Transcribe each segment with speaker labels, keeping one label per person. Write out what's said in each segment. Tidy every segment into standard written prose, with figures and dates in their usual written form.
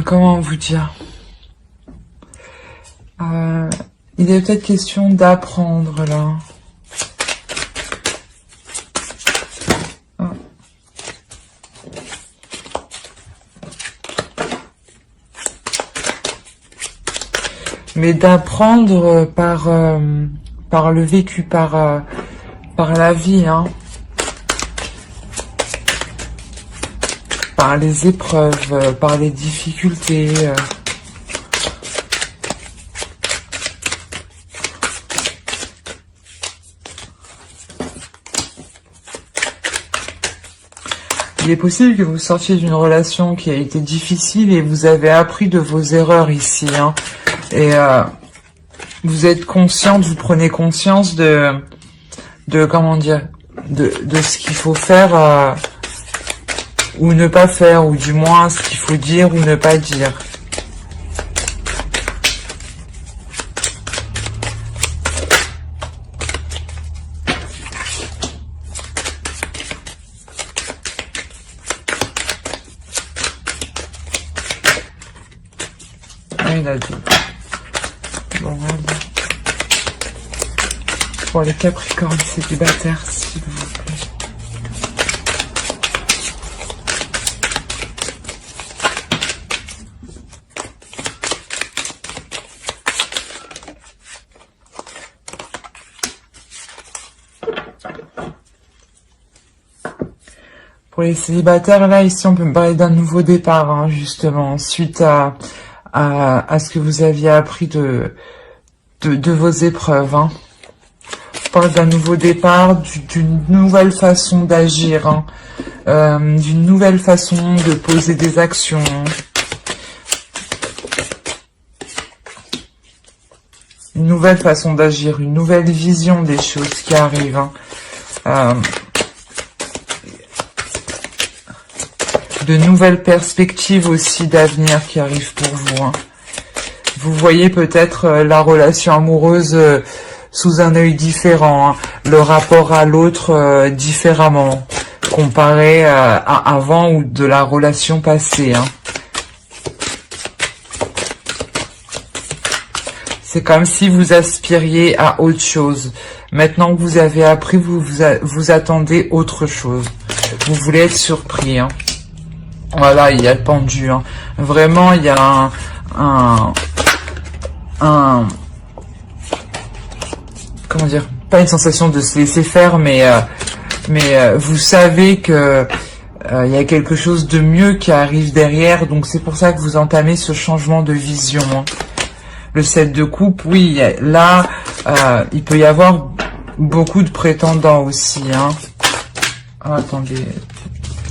Speaker 1: comment vous dire, il est peut-être question d'apprendre là. Mais d'apprendre par le vécu, par la vie, hein. Par les épreuves, par les difficultés. Il est possible que vous sortiez d'une relation qui a été difficile et vous avez appris de vos erreurs ici, hein. Et vous êtes consciente, vous prenez conscience de comment dire, de ce qu'il faut faire ou ne pas faire, ou du moins ce qu'il faut dire ou ne pas dire. Ah, il a dit. Bon, voilà. Pour les Capricornes célibataires, s'il vous plaît. Pour les célibataires, là, ici, on peut me parler d'un nouveau départ, hein, justement, suite à ce que vous aviez appris de vos épreuves, hein. On parle d'un nouveau départ, d'une nouvelle façon d'agir, hein, d'une nouvelle façon de poser des actions. Une nouvelle façon d'agir, une nouvelle vision des choses qui arrivent, hein. De nouvelles perspectives aussi d'avenir qui arrivent pour vous, hein. Vous voyez peut-être la relation amoureuse sous un œil différent, hein, le rapport à l'autre différemment, comparé à avant ou de la relation passée, hein. C'est comme si vous aspiriez à autre chose. Maintenant que vous avez appris, vous attendez autre chose. Vous voulez être surpris, hein. Voilà, il y a le pendu, hein. Vraiment, il y a comment dire, pas une sensation de se laisser faire, mais vous savez que il y a quelque chose de mieux qui arrive derrière, donc c'est pour ça que vous entamez ce changement de vision, hein. Le 7 de coupe, oui, là, il peut y avoir beaucoup de prétendants aussi, hein. Oh, attendez,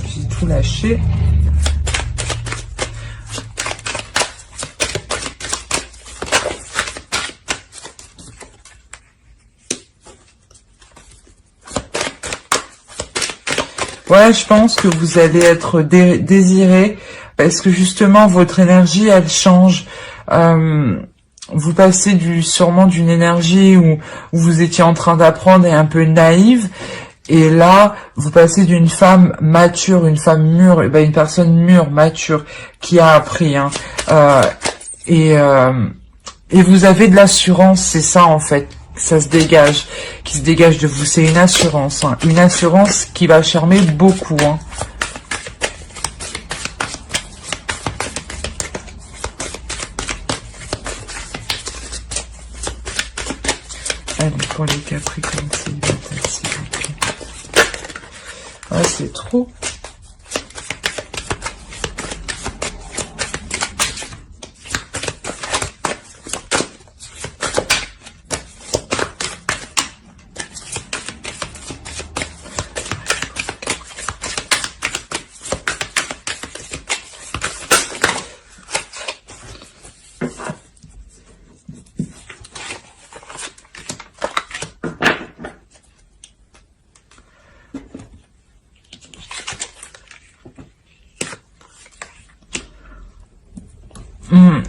Speaker 1: j'ai tout lâché. Ouais, je pense que vous allez être désiré parce que justement votre énergie elle change. Vous passez sûrement d'une énergie où vous étiez en train d'apprendre et un peu naïve, et là vous passez d'une femme mature, une femme mûre, une personne mûre, mature qui a appris, hein. Et vous avez de l'assurance, c'est ça en fait. Ça se dégage, qui se dégage de vous, c'est une assurance, hein. Une assurance qui va charmer beaucoup, hein. Allez, pour les Capricornes célibataires, s'il vous plaît. Ah, c'est trop.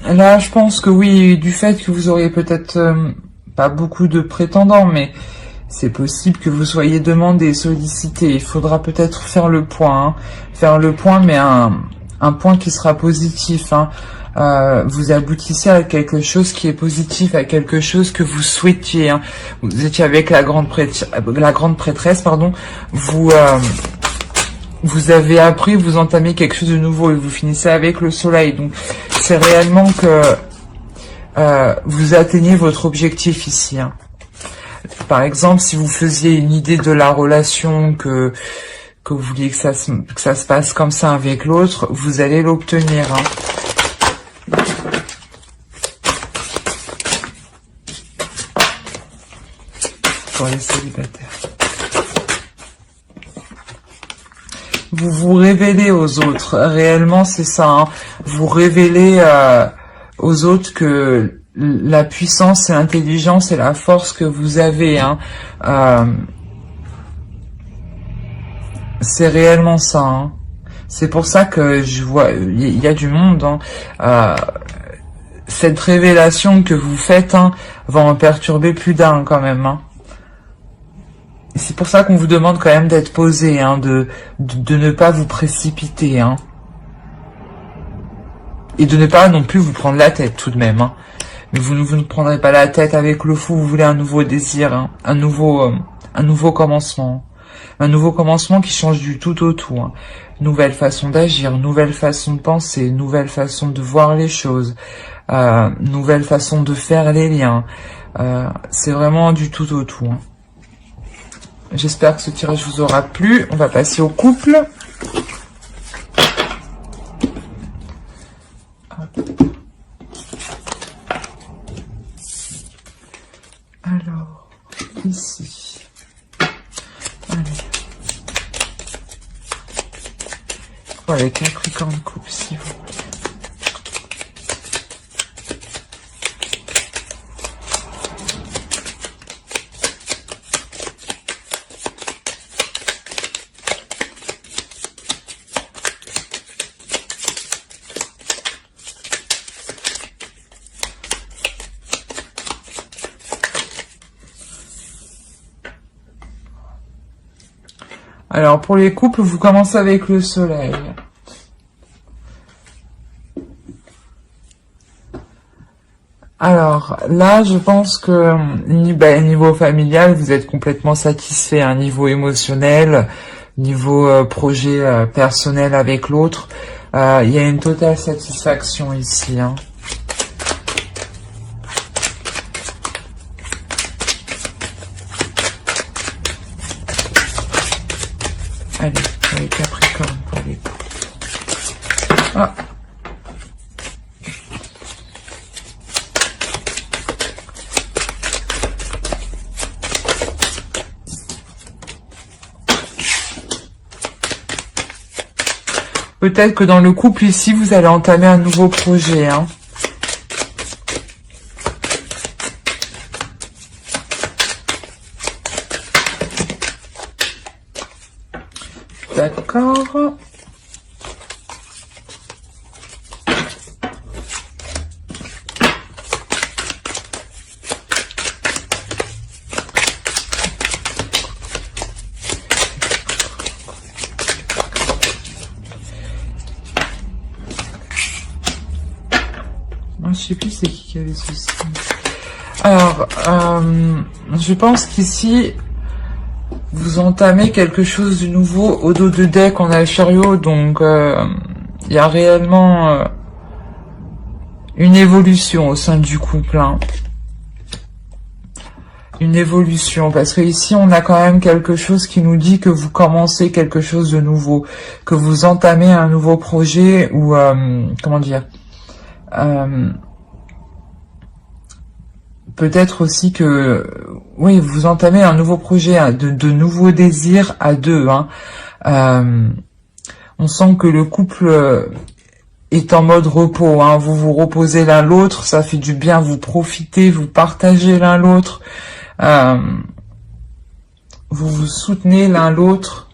Speaker 1: Là, je pense que oui, du fait que vous auriez peut-être pas beaucoup de prétendants, mais c'est possible que vous soyez demandé, sollicité. Il faudra peut-être faire le point, hein. Faire le point, mais un un point qui sera positif, hein. Vous aboutissez à quelque chose qui est positif, à quelque chose que vous souhaitiez, hein. Vous étiez avec la grande prêtresse, pardon. Vous avez appris, vous entamez quelque chose de nouveau et vous finissez avec le soleil. Donc, c'est réellement que vous atteignez votre objectif ici, hein. Par exemple, si vous faisiez une idée de la relation que vous vouliez que ça se passe comme ça avec l'autre, vous allez l'obtenir, hein. Pour les célibataires. Vous vous révélez aux autres. Réellement, c'est ça, hein. Vous révélez aux autres que la puissance et l'intelligence et la force que vous avez, hein. C'est réellement ça, hein. C'est pour ça que je vois, il y a du monde, hein. Cette révélation que vous faites, hein, va en perturber plus d'un quand même, hein. C'est pour ça qu'on vous demande quand même d'être posé, hein, de ne pas vous précipiter, hein. Et de ne pas non plus vous prendre la tête tout de même, hein. Mais vous ne prendrez pas la tête avec le fou, vous voulez un nouveau désir, hein, un nouveau commencement. Un nouveau commencement qui change du tout au tout, hein. Nouvelle façon d'agir, nouvelle façon de penser, nouvelle façon de voir les choses, nouvelle façon de faire les liens. C'est vraiment du tout au tout, hein. J'espère que ce tirage vous aura plu. On va passer au couple. Alors, ici. Allez. Pour les Capricornes couple, s'il vous plaît. Alors, pour les couples, vous commencez avec le soleil. Alors, là, je pense que niveau familial, vous êtes complètement satisfait. Un niveau émotionnel, niveau projet personnel avec l'autre. Il y a une totale satisfaction ici, hein. Allez, pour les Capricornes, pour les couples. Ah. Peut-être que dans le couple ici, vous allez entamer un nouveau projet, hein. D'accord. Je sais plus c'est qui avait ceci. Alors, je pense qu'ici, vous entamez quelque chose de nouveau. Au dos de deck, on a le chariot, donc il y a réellement une évolution au sein du couple, hein. Une évolution, parce que ici, on a quand même quelque chose qui nous dit que vous commencez quelque chose de nouveau, que vous entamez un nouveau projet, ou, comment dire, peut-être aussi que, oui, vous entamez un nouveau projet, hein, de nouveaux désirs à deux, hein. On sent que le couple est en mode repos, hein. Vous vous reposez l'un l'autre, ça fait du bien, vous profitez, vous partagez l'un l'autre, vous vous soutenez l'un l'autre.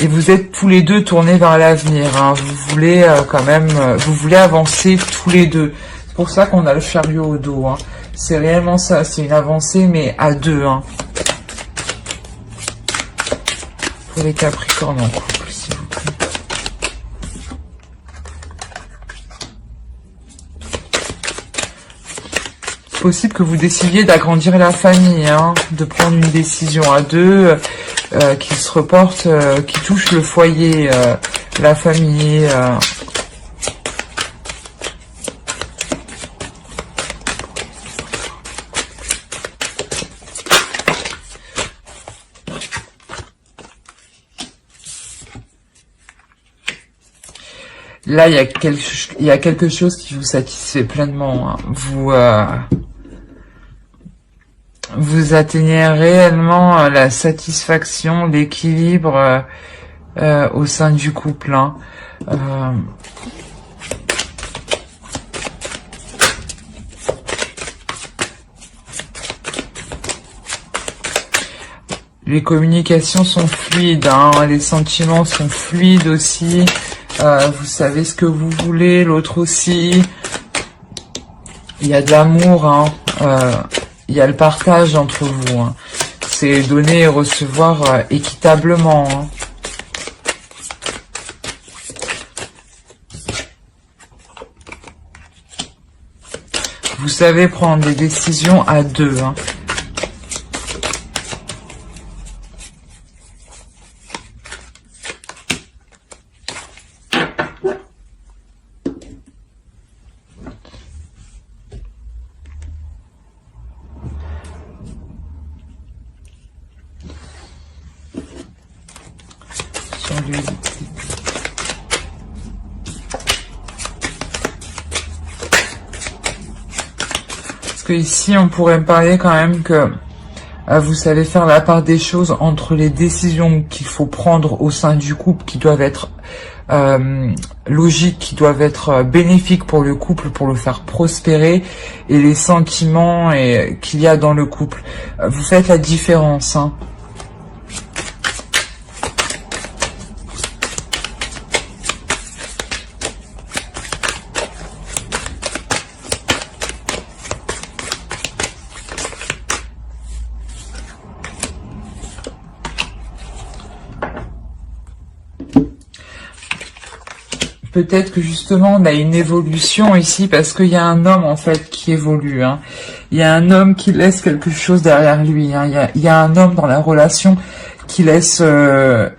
Speaker 1: Et vous êtes tous les deux tournés vers l'avenir, hein. Vous voulez quand même, vous voulez avancer tous les deux. C'est pour ça qu'on a le chariot au dos, hein. C'est réellement ça, c'est une avancée, mais à deux, hein. Pour les Capricornes en couple, s'il vous plaît. C'est possible que vous décidiez d'agrandir la famille, hein, de prendre une décision à deux, qui se reporte, qui touche le foyer, la famille. Là, il y a quelque chose qui vous satisfait pleinement, hein. Vous atteignez réellement la satisfaction, l'équilibre au sein du couple, hein. Les communications sont fluides, hein, les sentiments sont fluides aussi. Vous savez ce que vous voulez, l'autre aussi. Il y a de l'amour, hein. Il y a le partage entre vous, hein. C'est donner et recevoir équitablement, hein. Vous savez prendre des décisions à deux, hein. Parce que ici, on pourrait parler quand même que vous savez faire la part des choses entre les décisions qu'il faut prendre au sein du couple, qui doivent être logiques, qui doivent être bénéfiques pour le couple, pour le faire prospérer, et les sentiments qu'il y a dans le couple. Vous faites la différence, hein. Peut-être que justement on a une évolution ici parce qu'il y a un homme en fait qui évolue, hein. Il y a un homme qui laisse quelque chose derrière lui, hein. Il y a un homme dans la relation qui laisse une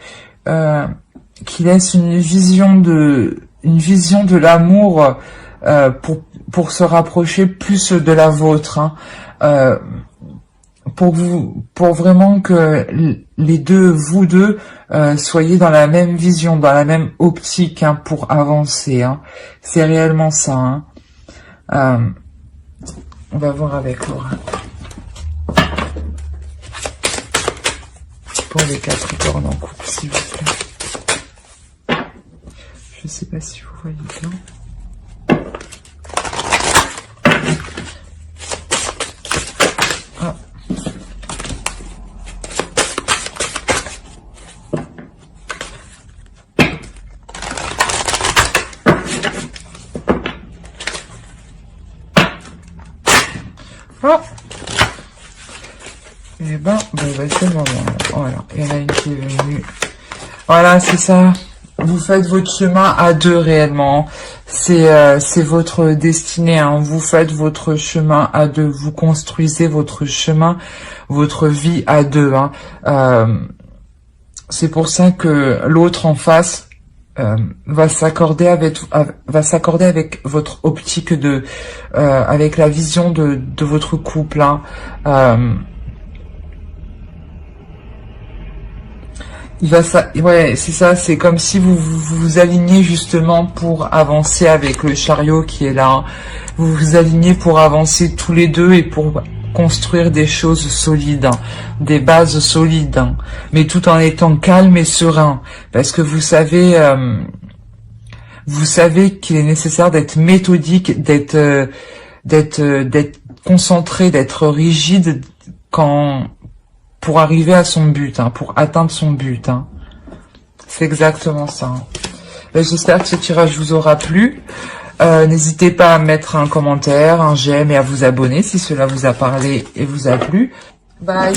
Speaker 1: vision de l'amour pour se rapprocher plus de la vôtre, hein. Pour vraiment que les deux, vous deux, soyez dans la même vision, dans la même optique, hein, pour avancer, hein. C'est réellement ça, hein. On va voir avec Laura. Pour les Capricornes en couple, s'il vous plaît. Je sais pas si vous voyez bien. Oh. Et ben, c'est le moment. Voilà, il y en a une qui est venue. Voilà, c'est ça. Vous faites votre chemin à deux réellement. C'est votre destinée, hein. Vous faites votre chemin à deux. Vous construisez votre chemin, votre vie à deux, hein. C'est pour ça que l'autre en face va s'accorder avec votre optique avec la vision de votre couple, hein. Ouais, c'est ça, c'est comme si vous alignez justement pour avancer avec le chariot qui est là, hein. Vous vous alignez pour avancer tous les deux et pour construire des choses solides, hein, des bases solides, hein, mais tout en étant calme et serein, parce que vous savez qu'il est nécessaire d'être méthodique, d'être concentré, d'être rigide pour arriver à son but, hein, pour atteindre son but, hein. C'est exactement ça, hein. J'espère que ce tirage vous aura plu. N'hésitez pas à mettre un commentaire, un j'aime et à vous abonner si cela vous a parlé et vous a plu. Bye.